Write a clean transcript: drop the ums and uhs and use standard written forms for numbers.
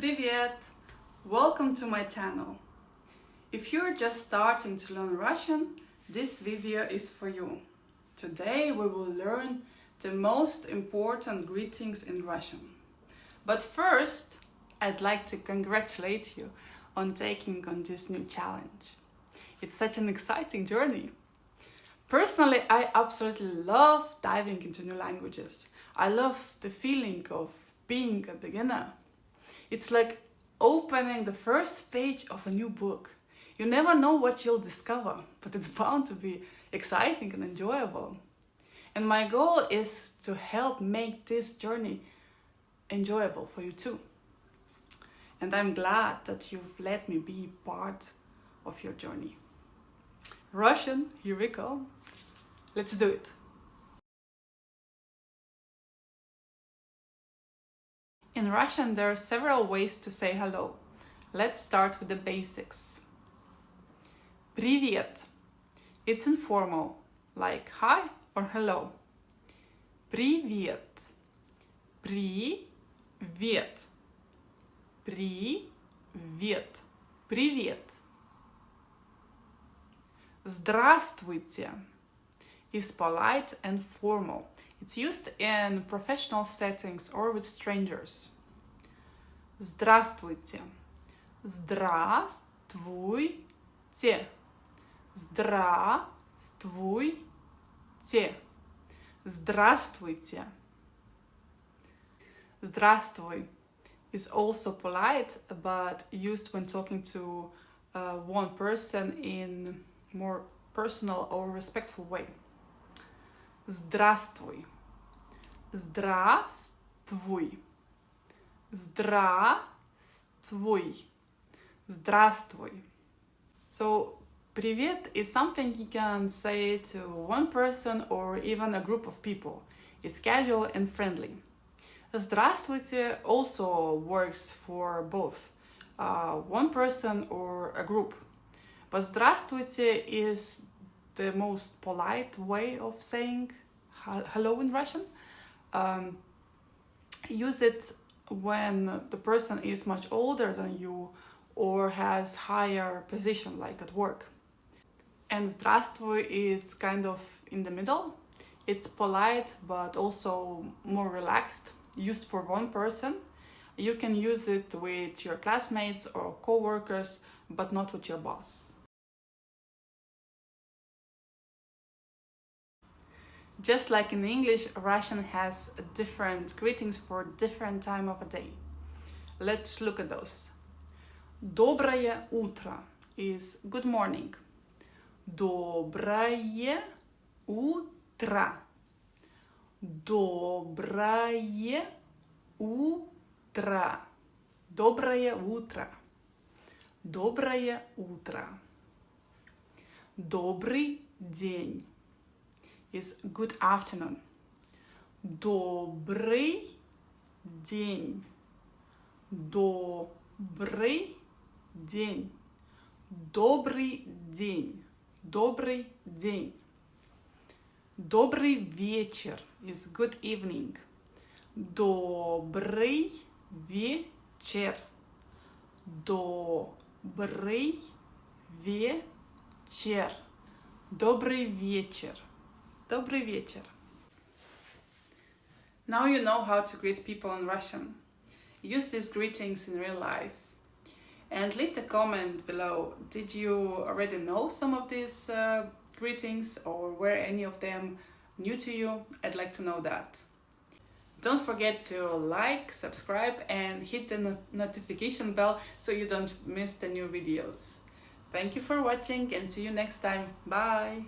Привет! Welcome to my channel. If you're just starting to learn Russian, this video is for you. Today we will learn the most important greetings in Russian. But first, I'd like to congratulate you on taking on this new challenge. It's such an exciting journey. Personally, I absolutely love diving into new languages. I love the feeling of being a beginner. It's like opening the first page of a new book. You never know what you'll discover, but it's bound to be exciting and enjoyable. And my goal is to help make this journey enjoyable for you too. And I'm glad that you've let me be part of your journey. Russian, here we go. Let's do it. In Russian, there are several ways to say hello. Let's start with the basics. Привет. It's informal, like hi or hello. Привет. Привет. Привет. Привет. Здравствуйте is polite and formal. It's used in professional settings or with strangers. Здравствуйте. Здравствуйте. Здравствуйте. Здравствуйте. Здравствуй is also polite, but used when talking to one person in more personal or respectful way. Здравствуй. Здравствуй. Здравствуй. Здравствуй. So, привет is something you can say to one person or even a group of people. It's casual and friendly. Здравствуйте also works for both one person or a group. But здравствуйте is the most polite way of saying hello in Russian. Use it when the person is much older than you or has higher position, like at work. And здравствуй is kind of in the middle. It's polite but also more relaxed, used for one person. You can use it with your classmates or co-workers, but not with your boss. Just like in English, Russian has different greetings for different time of a day. Let's look at those. Доброе утро is good morning. Доброе утро. Доброе утро. Доброе утро. Доброе утро. Добрый день is good afternoon. Добрый день. Добрый день. Добрый день. Добрый день. Добрый вечер is good evening. Добрый вечер. Добрый вечер. Добрый вечер. Добрый вечер. Now you know how to greet people in Russian. Use these greetings in real life. And leave the comment below. Did you already know some of these greetings, or were any of them new to you? I'd like to know that. Don't forget to like, subscribe and hit the notification bell so you don't miss the new videos. Thank you for watching and see you next time. Bye!